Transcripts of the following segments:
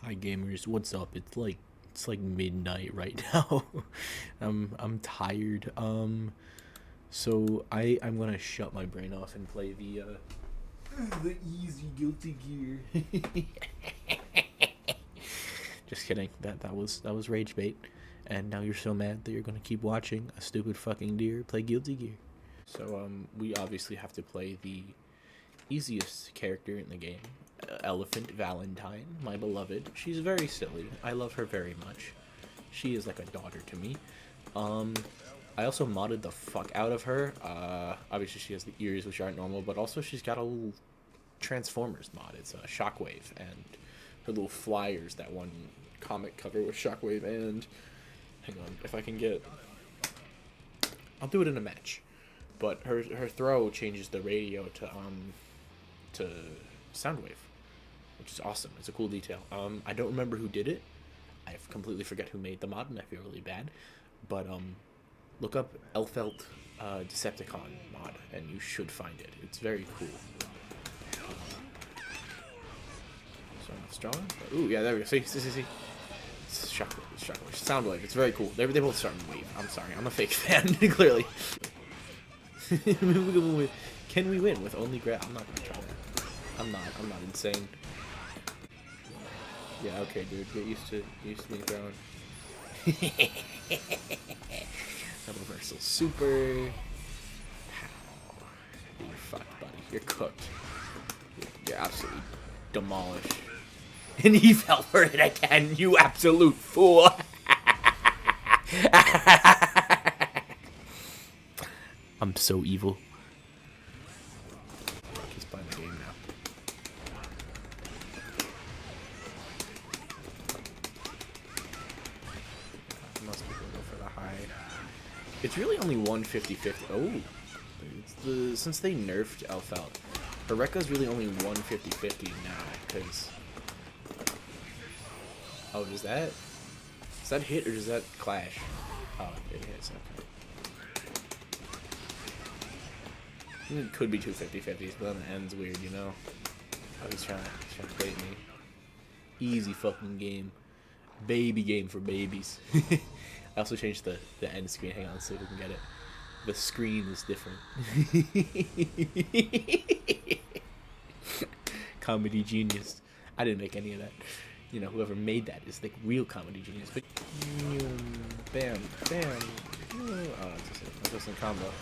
Hi gamers, what's up? It's like midnight right now. I'm tired. So I'm gonna shut my brain off and play the easy Guilty Gear. Just kidding. That was rage bait, and now you're so mad that you're gonna keep watching a stupid fucking deer play Guilty Gear. So we obviously have to play the easiest character in the game, Elephant Valentine, my beloved. She's very silly. I love her very much. She is like a daughter to me. Um, I also modded the fuck out of her. Obviously she has the ears, which aren't normal, but also she's got a little Transformers mod. It's a Shockwave, and her little flyers, that one comic cover with Shockwave, and hang on, if I can get, I'll do it in a match. But her throw changes the radio to Soundwave, which is awesome. It's a cool detail. I don't remember who did it. I completely forget who made the mod, and I feel really bad. But look up Elfelt Decepticon mod, and you should find it. It's very cool. So not strong. Ooh, yeah, there we go. See. It's Shockwave. Soundwave. It's very cool. They both start in wave. I'm sorry, I'm a fake fan, clearly. Can we win with only grab? I'm not gonna try that. I'm not insane. Yeah, okay, dude. Get used to me throwing. Double reversal super. Pow. You're fucked, buddy. You're cooked. You're absolutely demolished. And he fell for it again, you absolute fool. I'm so evil. He's playing the game now. Most people go for the high. It's really only 150-50. Oh, since they nerfed Elfelt, Eureka's really only 150-50 now. Because does that hit or does that clash? Oh, it hits. Okay. It could be two 50-50s, but then it ends weird, you know? Oh, he's trying to bait me. Easy fucking game. Baby game for babies. I also changed the end screen. Hang on, so we can get it. The screen is different. Comedy genius. I didn't make any of that. You know, whoever made that is the real comedy genius. But bam, bam. Oh, that's just a combo.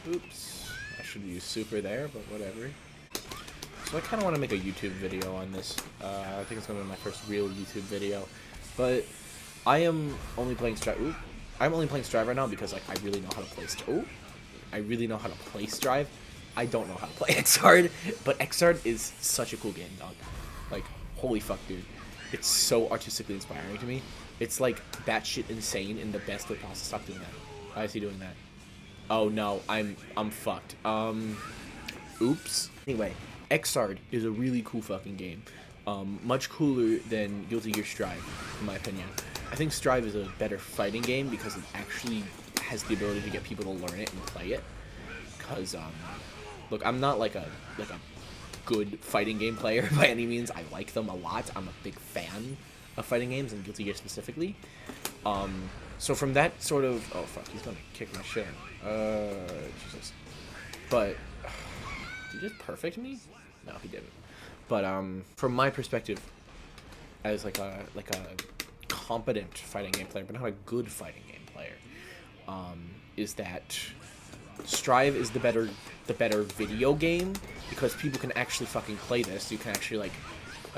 Oops. I should use super there, but whatever. So I kind of want to make a YouTube video on this. I think it's going to be my first real YouTube video. But I am only playing Strive. I'm only playing Strive right now because like I really know how to play. I really know how to play Strive. I don't know how to play Xrd, but Xrd is such a cool game, dog. Like, holy fuck, dude. It's so artistically inspiring to me. It's like batshit insane in the best way possible. Stop doing that. Why is he doing that? Oh no, I'm fucked. Oops. Anyway, Xrd is a really cool fucking game. Much cooler than Guilty Gear Strive, in my opinion. I think Strive is a better fighting game because it actually has the ability to get people to learn it and play it. Cause look, I'm not like a good fighting game player by any means. I like them a lot. I'm a big fan of fighting games and Guilty Gear specifically. So from that sort of, oh fuck, he's gonna kick my shit. Jesus. But did he just perfect me? No, he didn't. But from my perspective, as like a competent fighting game player, but not a good fighting game player, is that Strive is the better video game because people can actually fucking play this. You can actually like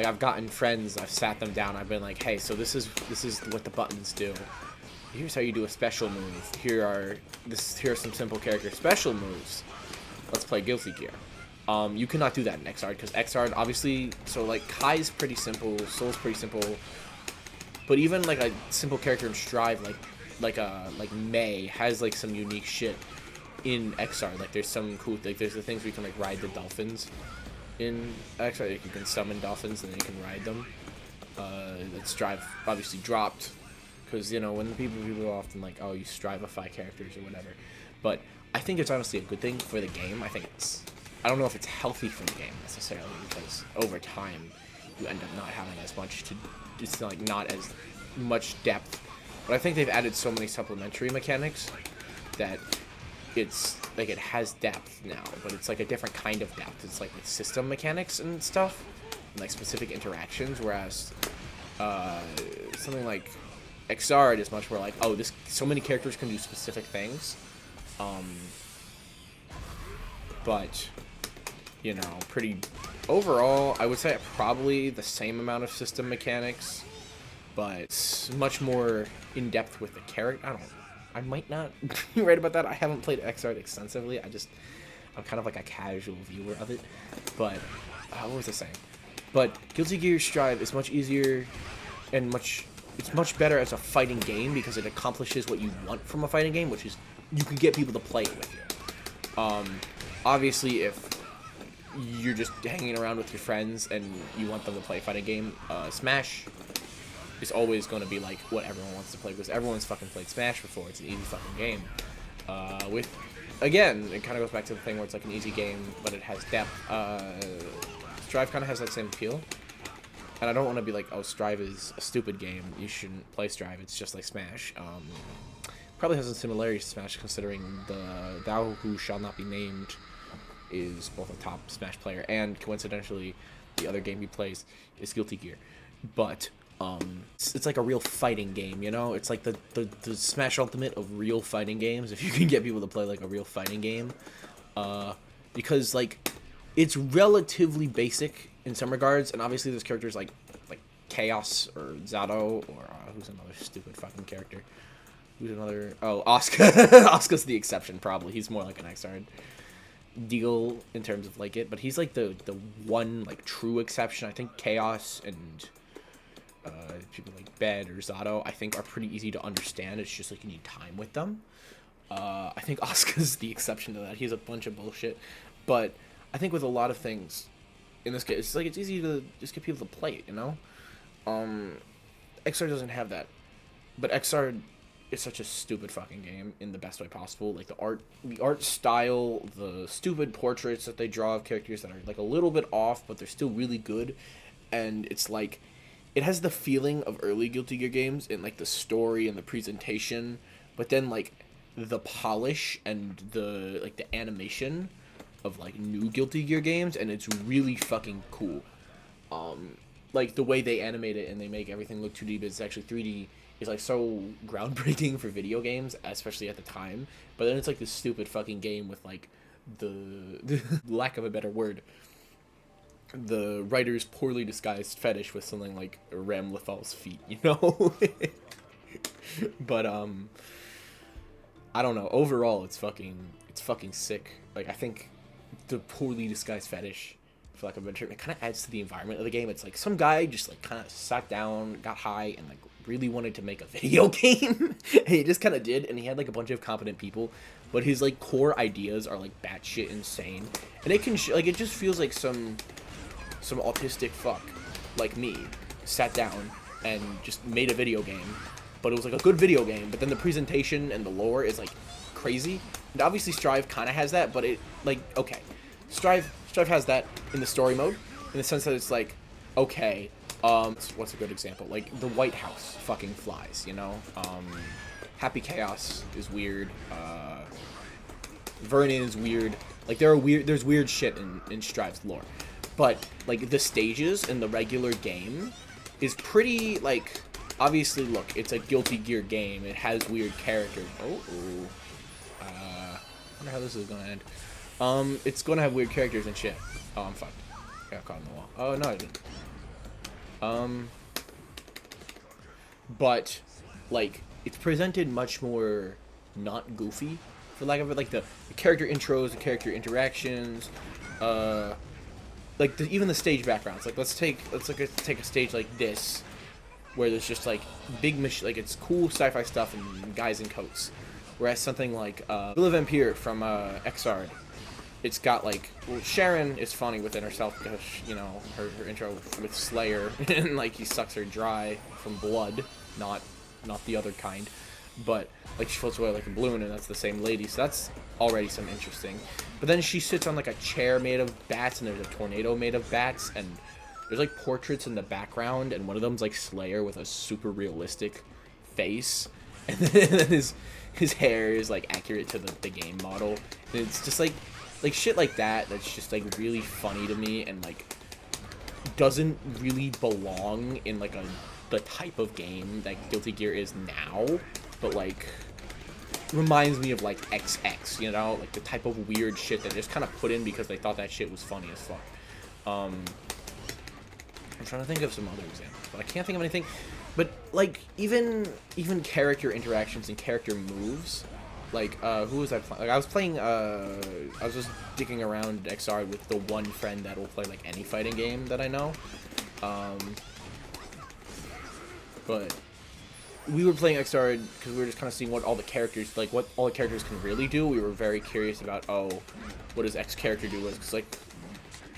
I've gotten friends, I've sat them down, I've been like, hey, so this is what the buttons do. Here's how you do a special move. Here are some simple character special moves. Let's play Guilty Gear. You cannot do that in Xrd because Xrd obviously, so like Kai's pretty simple, Soul's pretty simple, but even like a simple character in Strive like May has like some unique shit in Xrd. Like there's some cool there's the things where you can like ride the dolphins in Xrd. Like, you can summon dolphins and then you can ride them. That Strive obviously dropped. Because, you know, when people are often like, oh, you strivify characters or whatever. But I think it's honestly a good thing for the game. I don't know if it's healthy for the game necessarily, because over time, you end up not having as much to, it's like not as much depth. But I think they've added so many supplementary mechanics that it's like it has depth now, but it's like a different kind of depth. It's like with system mechanics and stuff, and like specific interactions, whereas something like Xrd is much more like, oh, this so many characters can do specific things, but you know, pretty overall, I would say probably the same amount of system mechanics, but it's much more in depth with the character. I might not be right about that. I haven't played Xrd extensively. I'm kind of like a casual viewer of it. But what was I saying? But Guilty Gear Strive is much easier and it's much better as a fighting game because it accomplishes what you want from a fighting game, which is you can get people to play it with you. Obviously, if you're just hanging around with your friends and you want them to play a fighting game, Smash is always going to be like what everyone wants to play because everyone's fucking played Smash before. It's an easy fucking game. Again, it kind of goes back to the thing where it's like an easy game, but it has depth. Strive kind of has that same appeal. And I don't want to be like, oh, Strive is a stupid game. You shouldn't play Strive. It's just like Smash. Probably has some similarities to Smash, considering the Thou Who Shall Not Be Named is both a top Smash player, and coincidentally, the other game he plays is Guilty Gear. But it's like a real fighting game, you know? It's like the Smash Ultimate of real fighting games, if you can get people to play like a real fighting game. Because like it's relatively basic in some regards, and obviously there's characters like Chaos or Zato or who's another stupid fucking character. Who's another? Oh, Asuka. Asuka's the exception, probably. He's more like an Xrd deal in terms of like it, but he's like the one like true exception. I think Chaos and people like Bed or Zato, I think, are pretty easy to understand. It's just like you need time with them. I think Asuka's the exception to that. He's a bunch of bullshit, but I think with a lot of things in this case, it's like it's easy to just get people to play it, you know. Xrd doesn't have that, but Xrd is such a stupid fucking game in the best way possible. Like the art style, the stupid portraits that they draw of characters that are like a little bit off, but they're still really good. And it's like, it has the feeling of early Guilty Gear games in like the story and the presentation, but then like the polish and the like the animation of like new Guilty Gear games, and it's really fucking cool. Like the way they animate it and they make everything look 2D, but it's actually 3D. Is like so groundbreaking for video games, especially at the time. But then it's like this stupid fucking game with like the lack of a better word, the writer's poorly disguised fetish with something like Ram Lethal's feet, you know. But I don't know. Overall, it's fucking sick. Like I think the poorly disguised fetish, for lack of a better term, it kind of adds to the environment of the game. It's like some guy just like kind of sat down, got high, and like really wanted to make a video game. And he just kind of did, and he had like a bunch of competent people, but his like core ideas are like batshit insane, and it can like it just feels like some autistic fuck like me sat down and just made a video game, but it was like a good video game, but then the presentation and the lore is like crazy. And obviously Strive kind of has that, but it like, okay, Strive has that in the story mode, in the sense that it's like, okay, what's a good example? Like, the White House fucking flies, you know? Happy Chaos is weird. Vernon is weird. Like, there's weird shit in Strive's lore. But, like, the stages in the regular game is pretty, like, obviously, look, it's a Guilty Gear game. It has weird characters. I wonder how this is gonna end. It's gonna have weird characters and shit. Oh, I'm fucked. Got caught in the wall. Oh, no, I didn't. But like it's presented much more not goofy, for lack of it. Like the character intros, the character interactions, like even the stage backgrounds. Like let's take a stage like this, where there's just like big like it's cool sci-fi stuff and guys in coats. Whereas something like Villa Vampire from Xrd, it's got like, well, Sharon is funny within herself because, you know, her intro with Slayer and like he sucks her dry from blood, not the other kind, but like she floats away like a balloon, and that's the same lady, so that's already some interesting. But then she sits on like a chair made of bats, and there's a tornado made of bats, and there's like portraits in the background, and one of them's like Slayer with a super realistic face, and then his hair is like accurate to the game model. And it's just like shit like that that's just like really funny to me, and like doesn't really belong in like the type of game that Guilty Gear is now, but like reminds me of like XX, you know, like the type of weird shit that they just kind of put in because they thought that shit was funny as fuck. I'm trying to think of some other examples, but I can't think of anything. But like even character interactions and character moves, like who was I playing? Like I was just digging around XR with the one friend that will play like any fighting game that I know. But we were playing XR because we were just kind of seeing what all the characters, like what all the characters can really do. We were very curious about, oh, what does X character do? Because like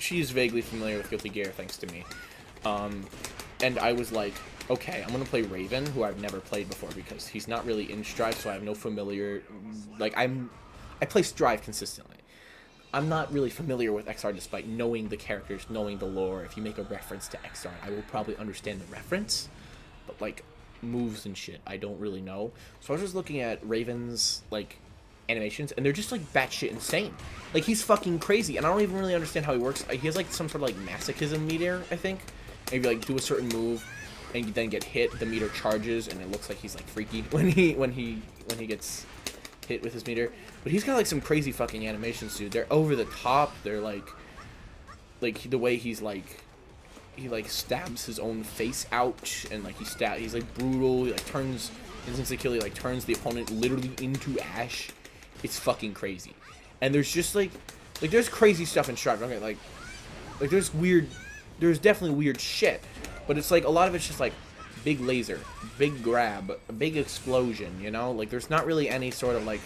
she's vaguely familiar with Guilty Gear thanks to me. And I was like, okay, I'm gonna play Raven, who I've never played before because he's not really in Strive, so I have no familiar. Like I play Strive consistently. I'm not really familiar with XR despite knowing the characters, knowing the lore. If you make a reference to XR, I will probably understand the reference, but like moves and shit, I don't really know. So I was just looking at Raven's like animations, and they're just like batshit insane. Like he's fucking crazy, and I don't even really understand how he works. He has like some sort of like masochism meter, I think. And if you like do a certain move and you then get hit, the meter charges, and it looks like he's like freaky when he gets hit with his meter. But he's got like some crazy fucking animations, dude. They're over the top. They're like the way he's like he like stabs his own face out, and like he's like brutal. He like turns instantly kill. He like turns the opponent literally into ash. It's fucking crazy. And there's just like there's crazy stuff in Strive. Okay, like there's definitely weird shit, but it's like a lot of it's just like big laser, big grab, a big explosion, you know? Like there's not really any sort of like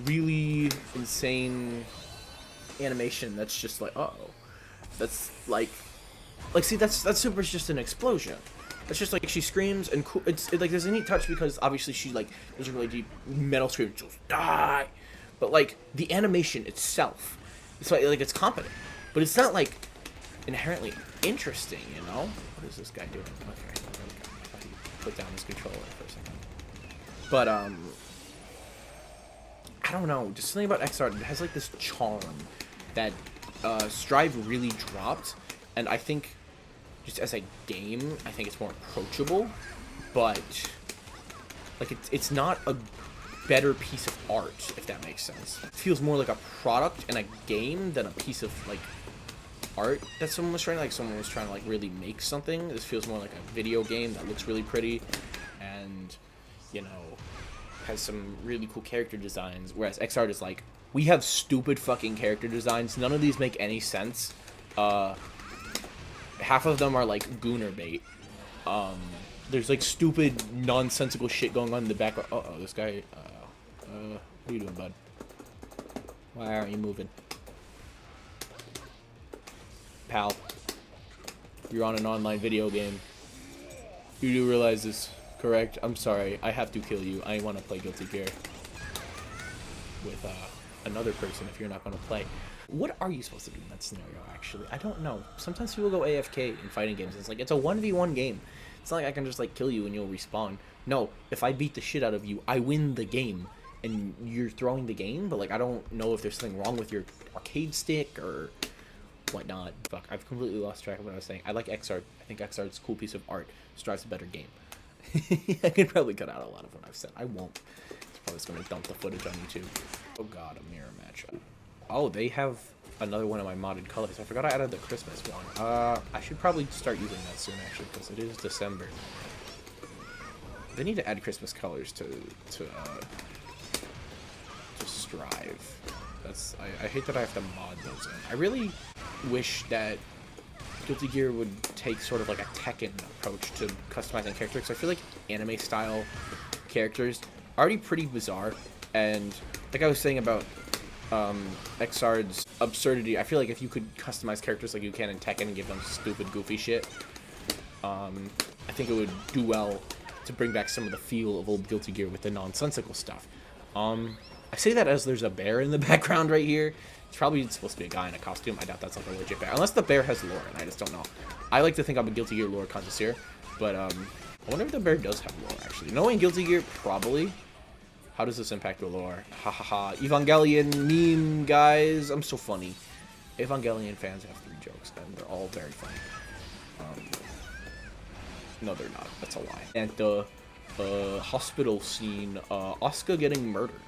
really insane animation that's just like, uh-oh. That's like see, that's super just an explosion. It's just like she screams, and it's like there's a neat touch because obviously she like there's a really deep metal scream, she'll die, but like the animation itself, it's like it's competent, but it's not like inherently interesting, you know? What is this guy doing? Okay, he put down his controller for a second. But I don't know, just something about XR, it has like this charm that Strive really dropped, and I think just as a game, I think it's more approachable, but like it's not a better piece of art, if that makes sense. It feels more like a product and a game than a piece of like art that someone was trying to like really make something. This feels more like a video game that looks really pretty and, you know, has some really cool character designs, whereas XR is like, we have stupid fucking character designs, none of these make any sense. Half of them are like gooner bait. There's like stupid nonsensical shit going on in the background. Uh-oh, this guy, what are you doing, bud? Why aren't you moving? Pal, you're on an online video game. You do realize this, correct? I'm sorry, I have to kill you. I want to play Guilty Gear with another person if you're not going to play. What are you supposed to do in that scenario, actually? I don't know. Sometimes people go AFK in fighting games. It's like, it's a 1v1 game. It's not like I can just like kill you and you'll respawn. No, if I beat the shit out of you, I win the game. And you're throwing the game, but like I don't know if there's something wrong with your arcade stick or whatnot. Fuck, I've completely lost track of what I was saying. I like XR. I think XR is a cool piece of art. Strive's a better game. I could probably cut out a lot of what I've said. I won't. It's probably just going to dump the footage on YouTube. Oh god, a mirror match. Oh, they have another one of my modded colors. I forgot I added the Christmas one. I should probably start using that soon, actually, because it is December. They need to add Christmas colors to Strive. I hate that I have to mod those in. I really wish that Guilty Gear would take sort of like a Tekken approach to customizing characters, because I feel like anime style characters are already pretty bizarre, and like I was saying about Xard's absurdity, I feel like if you could customize characters like you can in Tekken and give them stupid goofy shit, I think it would do well to bring back some of the feel of old Guilty Gear with the nonsensical stuff. I say that as there's a bear in the background right here. It's probably supposed to be a guy in a costume. I doubt that's like a legit bear. Unless the bear has lore, and I just don't know. I like to think I'm a Guilty Gear lore connoisseur, but I wonder if the bear does have lore, actually. Knowing Guilty Gear, probably. How does this impact the lore? Ha ha ha. Evangelion meme, guys. I'm so funny. Evangelion fans have 3 jokes, and they're all very funny. No, they're not. That's a lie. And the hospital scene, Asuka getting murdered.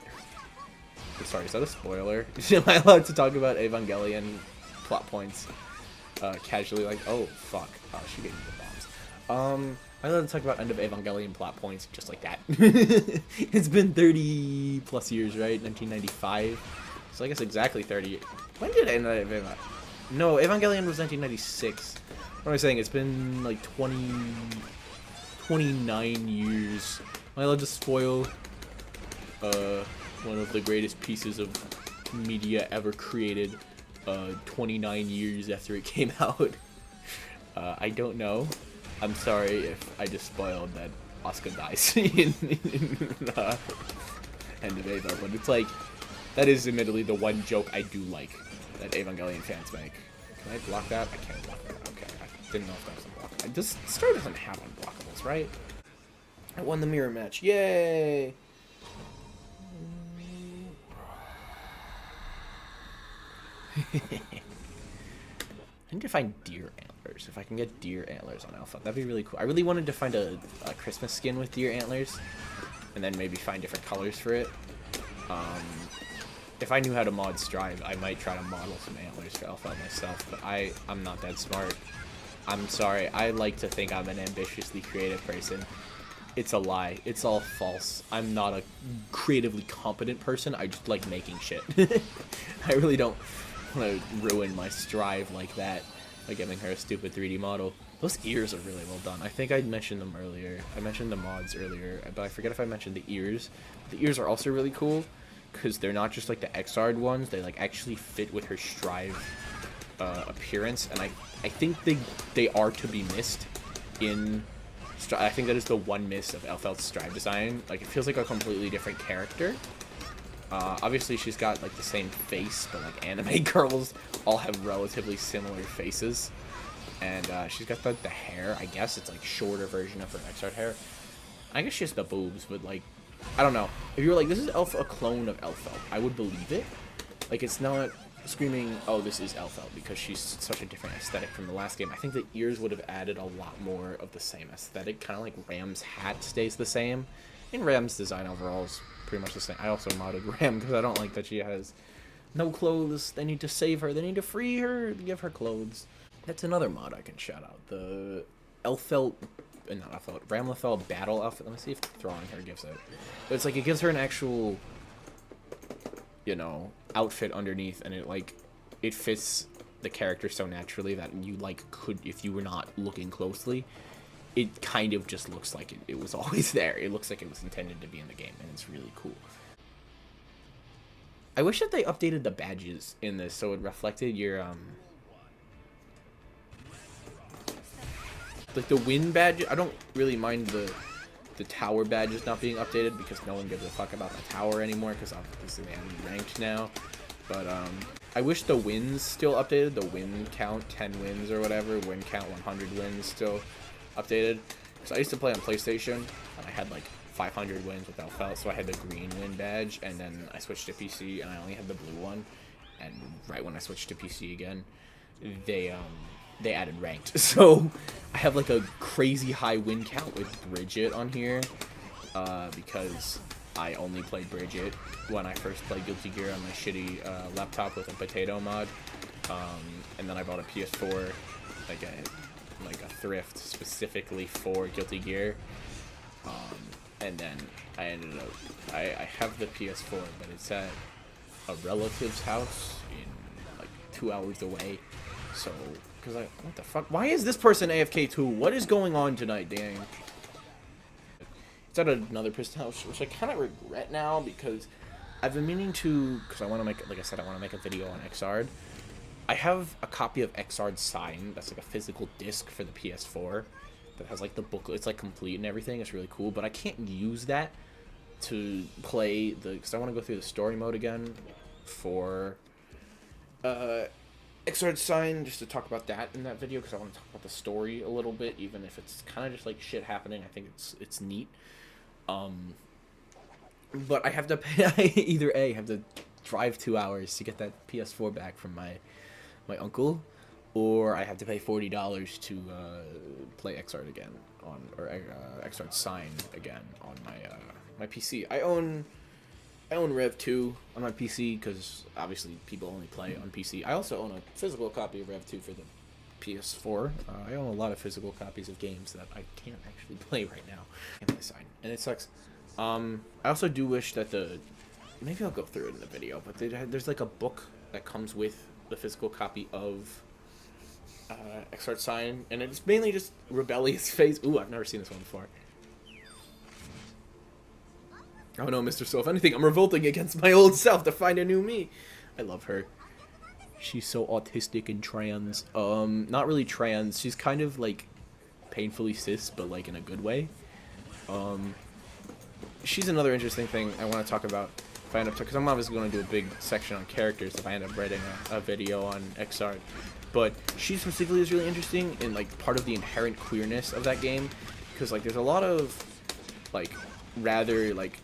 Sorry, is that a spoiler? Am I allowed to talk about Evangelion plot points casually? Like, oh, fuck. Oh, she gave me the bombs. I'm allowed to talk about end of Evangelion plot points just like that. It's been 30 plus years, right? 1995. So I guess exactly 30. When did end of Evangelion? No, Evangelion was 1996. What am I saying? It's been like 29 years. Am I allowed to spoil one of the greatest pieces of media ever created 29 years after it came out? I don't know. I'm sorry if I just spoiled that Asuka dies in End of Eva, but it's like, that is admittedly the one joke I do like that Evangelion fans make. Can I block that? I can't block that. Okay, I didn't know if that was unblockable. This story doesn't have unblockables, right? I won the mirror match. Yay! I need to find deer antlers. If I can get deer antlers on Alpha, that'd be really cool. I really wanted to find a Christmas skin with deer antlers, and then maybe find different colors for it. If I knew how to mod Strive, I might try to model some antlers for Alpha myself, but I'm not that smart. I'm sorry. I like to think I'm an ambitiously creative person. It's a lie. It's all false. I'm not a creatively competent person. I just like making shit. I really don't want to ruin my Strive like that by giving her a stupid 3D model. Those ears are really well done. I think I mentioned them earlier. I mentioned the mods earlier, but I forget if I mentioned the ears. The ears are also really cool because they're not just like the Xrd ones. They like actually fit with her Strive appearance, and I think they are to be missed in I think that is the one miss of Elfeld's Strive design. Like, it feels like a completely different character. Obviously, she's got, like, the same face, but, like, anime girls all have relatively similar faces. And she's got the hair. I guess it's, like, shorter version of her Xrd hair. I guess she has the boobs, but, like, I don't know. If you were like, this is a clone of Elfeld, I would believe it. Like, it's not screaming, oh, this is Elfeld, because she's such a different aesthetic from the last game. I think the ears would have added a lot more of the same aesthetic, kind of like Ram's hat stays the same. And Ram's design overall is pretty much the same. I also modded Ram because I don't like that she has no clothes. They need to save her. They need to free her, give her clothes. That's another mod I can shout out. The Elfeld, not Elfeld, Ramlethal battle outfit. Let me see if throwing her gives it. But it's like, it gives her an actual, you know, outfit underneath, and it fits the character so naturally that you could, if you were not looking closely, it kind of just looks like it was always there. It looks like it was intended to be in the game, and it's really cool. I wish that they updated the badges in this so it reflected your like the win badge. I don't really mind the tower badges not being updated because no one gives a fuck about the tower anymore because obviously they haven't ranked now. But I wish the wins still updated. The win count, 10 wins or whatever, win count 100 wins still updated. Because I used to play on PlayStation and I had like 500 wins without felt, so I had the green win badge, and then I switched to PC and I only had the blue one. And right when I switched to PC again, they added ranked. So I have like a crazy high win count with Bridget on here because I only played Bridget when I first played Guilty Gear on my shitty laptop with a potato mod, and then I bought a PS4, like a thrift specifically for Guilty Gear, and then I ended up I have the PS4, but it's at a relative's house in like 2 hours away, so. Because what the fuck? Why is this person AFK too? What is going on tonight, dang? It's at another person's house, which I kind of regret now because I've been meaning to, because I want to make, like I said, I want to make a video on Xrd. I have a copy of Xrd Sign, that's like a physical disc for the PS4 that has like the booklet. It's like complete and everything. It's really cool, but I can't use that to play because I want to go through the story mode again for Exarch Sign, just to talk about that in that video, because I want to talk about the story a little bit, even if it's kind of just like shit happening. I think it's neat. But I have to pay. I either have to drive 2 hours to get that PS4 back from my uncle, or I have to pay $40 to play Exarch again Exarch Sign again on my PC. I own Rev 2 on my PC because obviously people only play on PC. I also own a physical copy of Rev 2 for the PS4. I own a lot of physical copies of games that I can't actually play right now. And it sucks. I also do wish that maybe I'll go through it in the video, but there's like a book that comes with the physical copy of Exarch Sign, and it's mainly just rebellious phase. Ooh, I've never seen this one before. Oh no, Mr. So if anything, I'm revolting against my old self to find a new me. I love her. She's so autistic and trans. Not really trans. She's kind of like painfully cis, but like in a good way. She's another interesting thing I want to talk about if I end up because I'm obviously going to do a big section on characters if I end up writing a video on Exarch. But she specifically is really interesting in like part of the inherent queerness of that game, because like there's a lot of like rather like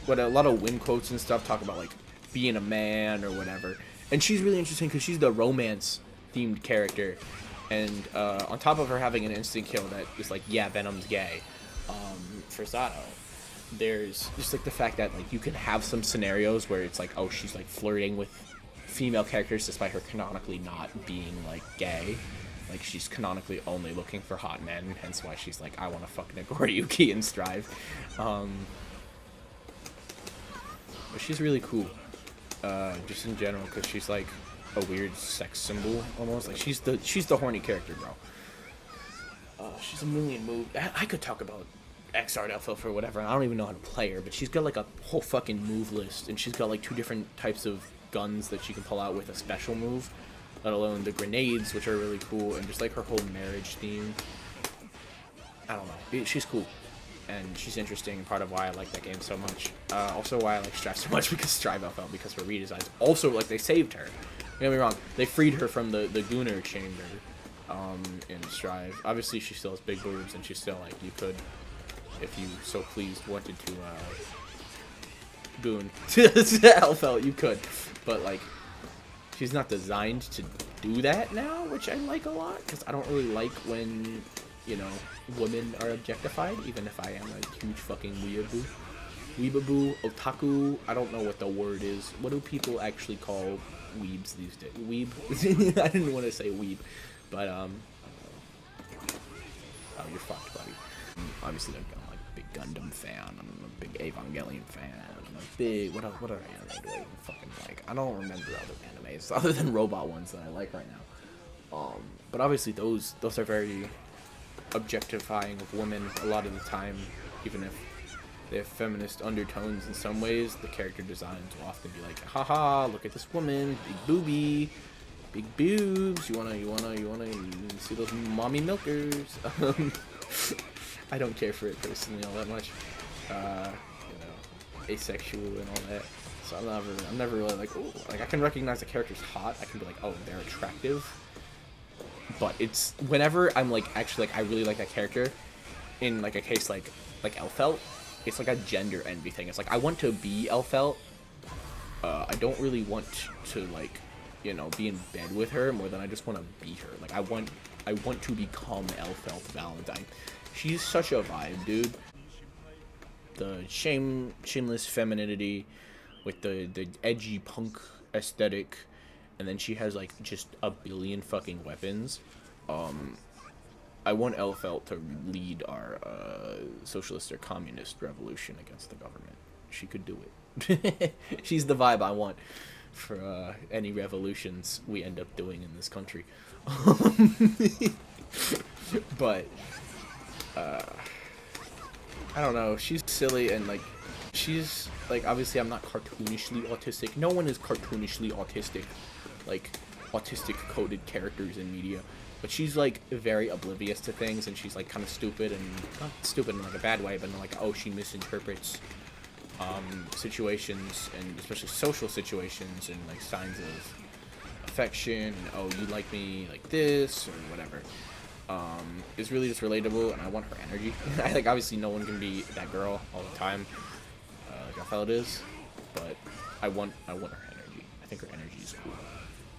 what a lot of win quotes and stuff talk about like being a man or whatever, and she's really interesting because she's the romance themed character, and on top of her having an instant kill that is like, yeah, Venom's gay, for Zato, there's just like the fact that like you can have some scenarios where it's like, oh, she's like flirting with female characters despite her canonically not being like gay. Like she's canonically only looking for hot men, hence why she's like, I want to fuck Nagoriyuki and Strive. But she's really cool, just in general, because she's like a weird sex symbol almost. Like she's the horny character, bro. She's a million moves. I could talk about Exarch Alpha for whatever. I don't even know how to play her, but she's got like a whole fucking move list, and she's got like 2 different types of guns that she can pull out with a special move, let alone the grenades, which are really cool, and just like her whole marriage theme. I don't know. She's cool. And she's interesting, part of why I like that game so much. Also why I like Strive so much, because Strive felt because her redesigns. Also, like, they saved her. Don't get me wrong, they freed her from the Gunner chamber in Strive. Obviously, she still has big boobs, and she's still, like, you could, if you so pleased, wanted to, goon Elfelt, you could. But, like, she's not designed to do that now, which I like a lot, because I don't really like when, you know, women are objectified, even if I am a huge fucking weeaboo, otaku. I don't know what the word is. What do people actually call weebs these days? Weeb? I didn't want to say weeb, but oh, you're fucked, buddy. Obviously, I'm like a big Gundam fan. I'm a big Evangelion fan. I'm a big what other anime do I even fucking like? I don't remember other animes other than robot ones that I like right now. But obviously those are very objectifying of women a lot of the time, even if they have feminist undertones in some ways. The character designs will often be like, haha, look at this woman, big boobie, big boobs, you wanna see those mommy milkers. I don't care for it personally all that much, you know, asexual and all that, so I'm never really like, oh, like I can recognize the character's hot, I can be like, oh, they're attractive. But it's whenever I'm like actually like I really like that character, in like a case like Elfelt, it's like a gender envy thing. It's like I want to be Elfelt. I don't really want to like, you know, be in bed with her more than I just want to beat her. Like I want to become Elfelt Valentine. She's such a vibe, dude. The shameless femininity with the edgy punk aesthetic. And then she has, like, just a billion fucking weapons. I want Elfelt to lead our socialist or communist revolution against the government. She could do it. She's the vibe I want for any revolutions we end up doing in this country. But, I don't know. She's silly and, like, she's, like, obviously I'm not cartoonishly autistic. No one is cartoonishly autistic. Like autistic coded characters in media, but she's like very oblivious to things, and she's like kind of stupid, and not stupid in like a bad way, but in like, oh, she misinterprets situations, and especially social situations, and like signs of affection, and oh, you like me like this or whatever, is really just relatable, and I want her energy. I think obviously no one can be that girl all the time, like Raphael is, but I want her energy. I think her energy is cool.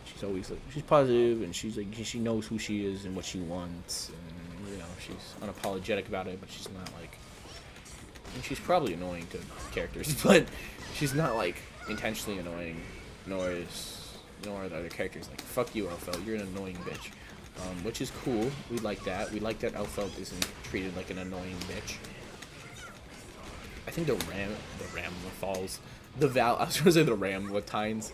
She's always like, she's positive, and she's like, she knows who she is and what she wants, and you know, she's unapologetic about it, but she's not like, and she's probably annoying to characters, but she's not like intentionally annoying, nor are the other characters like, fuck you, Elfeld, you're an annoying bitch. Which is cool. We like that. We like that Elfeld isn't treated like an annoying bitch. I think the Ramlethals, I was gonna say the Ramletines.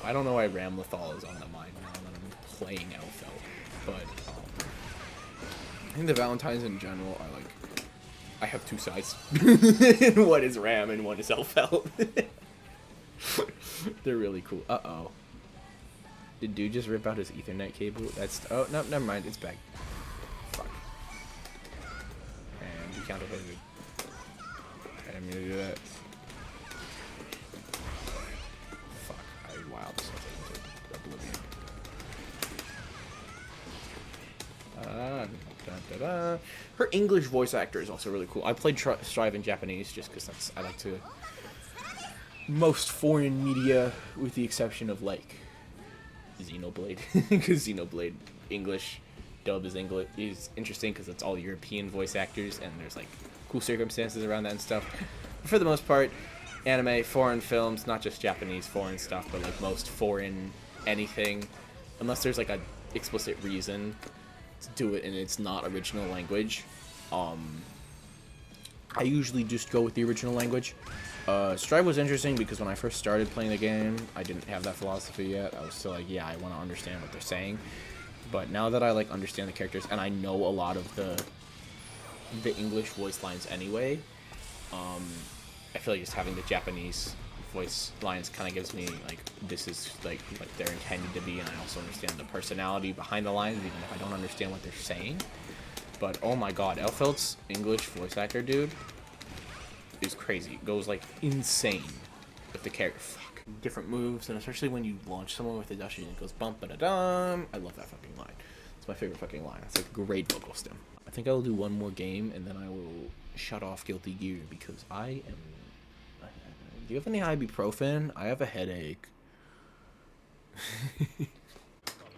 I don't know why Ramlethal is on the mind now that I'm playing Elfeld, but I think the Valentines in general are like, I have two sides. One is Ram and one is Elfeld. They're really cool. Uh-oh. Did dude just rip out his Ethernet cable? That's... Oh, no, never mind. It's back. Fuck. And he counter-hit me. I didn't mean to do that. Fuck. I wild myself into oblivion. Her English voice actor is also really cool. I played Strive in Japanese just because I like to... Most foreign media, with the exception of, like... Xenoblade, because Xenoblade English dub is interesting because it's all European voice actors, and there's like cool circumstances around that and stuff. But for the most part, anime, foreign films, not just Japanese foreign stuff, but like most foreign anything, unless there's like a explicit reason to do it and it's not original language. I usually just go with the original language. Strive was interesting because when I first started playing the game, I didn't have that philosophy yet. I was still like, yeah, I want to understand what they're saying. But now that I like understand the characters and I know a lot of the English voice lines anyway, I feel like just having the Japanese voice lines kind of gives me like, this is like they're intended to be, and I also understand the personality behind the lines even if I don't understand what they're saying. But oh my god, Elfeld's English voice actor dude is crazy. It goes like insane with the character. Fuck. Different moves, and especially when you launch someone with a dashi and it goes bump ba da dum. I love that fucking line. It's my favorite fucking line. It's like a great vocal stem. I think I will do one more game and then I will shut off Guilty Gear because I am. Do you have any ibuprofen? I have a headache.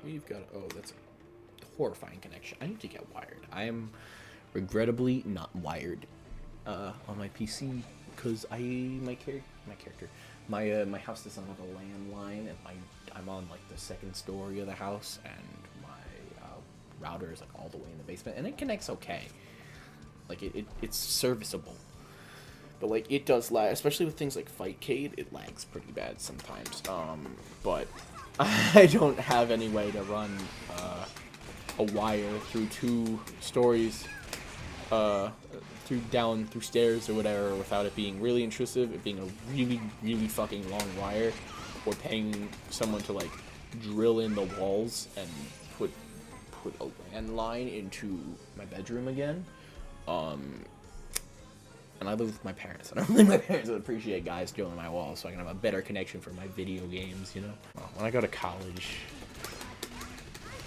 We've got. Oh, that's a horrifying connection. I need to get wired. I am regrettably not wired on my PC because my house doesn't have a landline, and I'm on like the second story of the house, and my router is like all the way in the basement, and it connects okay. Like it's serviceable, but like it does lag, especially with things like Fightcade. It lags pretty bad sometimes. But I don't have any way to run a wire through two stories, through stairs or whatever, without it being really intrusive, it being a really, really fucking long wire, or paying someone to like drill in the walls and put a landline into my bedroom again. And I live with my parents, and I don't think my parents would appreciate guys drilling my walls, so I can have a better connection for my video games, you know? When I go to college,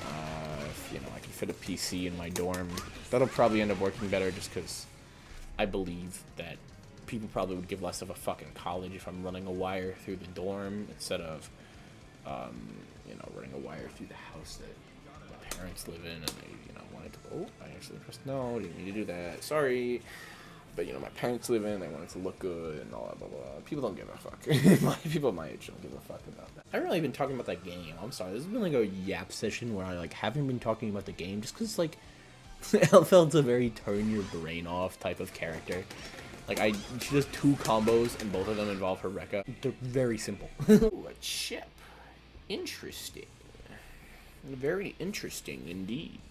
if, I can fit a PC in my dorm, that'll probably end up working better just because I believe that people probably would give less of a fuck in college if I'm running a wire through the dorm instead of, running a wire through the house that my parents live in, and they, wanted to, I actually pressed no, didn't mean to do that, sorry. But, my parents live in, they want it to look good, and all that, blah, blah, blah. People don't give a fuck. People my age don't give a fuck about that. I haven't really been talking about that game. I'm sorry. This has been, like, a yap session where I, haven't been talking about the game just because, Elfeld's a very turn-your-brain-off type of character. She does 2 combos, and both of them involve her Rekka. They're very simple. Ooh, a chip. Interesting. Very interesting, indeed.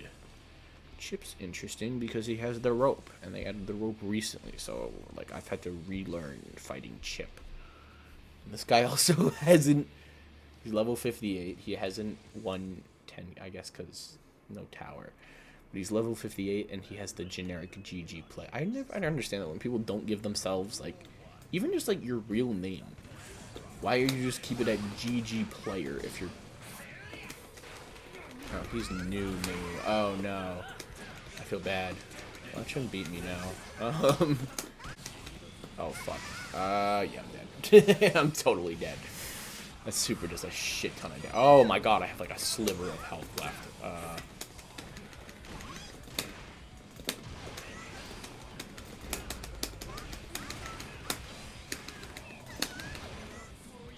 Chip's interesting because he has the rope, and they added the rope recently, so I've had to relearn fighting Chip. And this guy also hasn't, he's level 58, he hasn't won 10, I guess because no tower, But he's level 58, and he has the generic GG play. I don't understand that when people don't give themselves, like, even just, like, your real name. Why are you just keep it at GG player if you're... Oh, he's new. Oh, no. I feel bad. Watch him beat me now. Oh, fuck. Yeah, I'm dead. I'm totally dead. That's super just a shit ton of damage. Oh, my God. I have, like, a sliver of health left.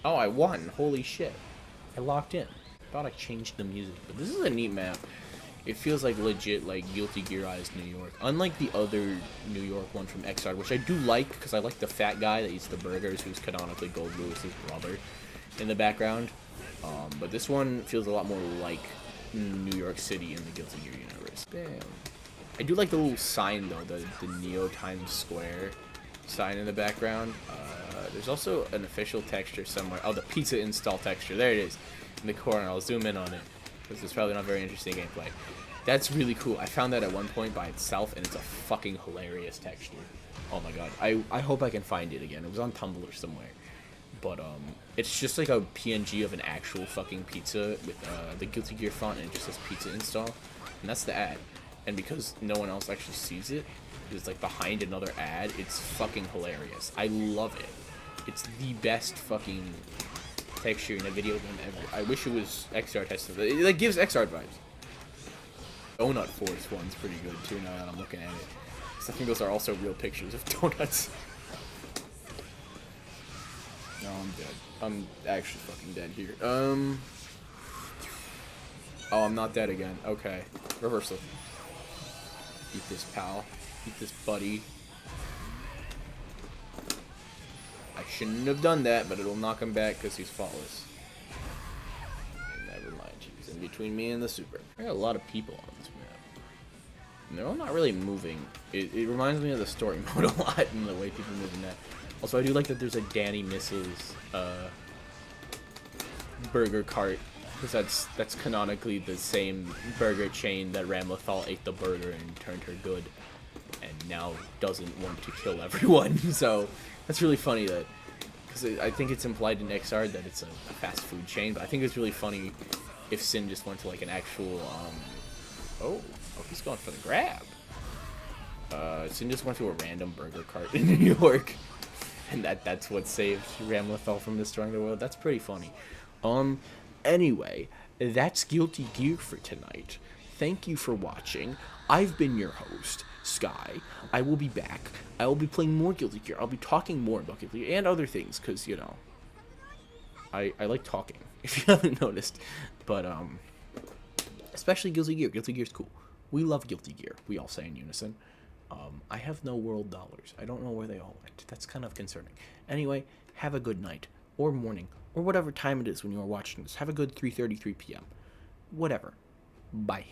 Oh, I won. Holy shit. I locked in. Thought I changed the music, but this is a neat map. It feels like legit, like Guilty Gear-ized New York. Unlike the other New York one from XR, which I do like, because I like the fat guy that eats the burgers, who's canonically Gold Lewis's brother in the background. But this one feels a lot more like New York City in the Guilty Gear universe. Bam. I do like the little sign, though, the Neo Times Square sign in the background. There's also an official texture somewhere. Oh, the pizza install texture. There it is. In the corner. I'll zoom in on it, because it's probably not very interesting gameplay. That's really cool. I found that at one point by itself, and it's a fucking hilarious texture. Oh my god. I hope I can find it again. It was on Tumblr somewhere. But, it's just like a PNG of an actual fucking pizza with, the Guilty Gear font, and it just says pizza install. And that's the ad. And because no one else actually sees it, it's like behind another ad, it's fucking hilarious. I love it. It's the best fucking texture in a video game ever. I wish it was XR tested. It like gives XR vibes. Donut Force one's pretty good too now that I'm looking at it. I think those are also real pictures of donuts. No, I'm dead. I'm actually fucking dead here. Oh, I'm not dead again. Okay. Reversal. Eat this, pal. Eat this, buddy. I shouldn't have done that, but it'll knock him back because he's faultless. Never mind. He's in between me and the super. I got a lot of people on this map. And they're all not really moving. It reminds me of the story mode a lot in the way people move in that. Also, I do like that there's a Danny Missiles burger cart. Because that's canonically the same burger chain that Ramlethal ate the burger and turned her good. And now doesn't want to kill everyone. So that's really funny that, because I think it's implied in XR that it's a fast food chain, but I think it's really funny if Sin just went to like an actual, oh, he's going for the grab. Sin just went to a random burger cart in New York, and that's what saved Ramlethal from destroying the world. That's pretty funny. Anyway, that's Guilty Gear for tonight. Thank you for watching. I've been your host, Sky. I will be back. I will be playing more Guilty Gear. I'll be talking more about Guilty Gear and other things, because, you know, I like talking, if you haven't noticed. But, especially Guilty Gear. Guilty Gear's cool. We love Guilty Gear. We all say in unison. I have no world dollars. I don't know where they all went. That's kind of concerning. Anyway, have a good night, or morning, or whatever time it is when you are watching this. Have a good 3:33 p.m. Whatever. Bye.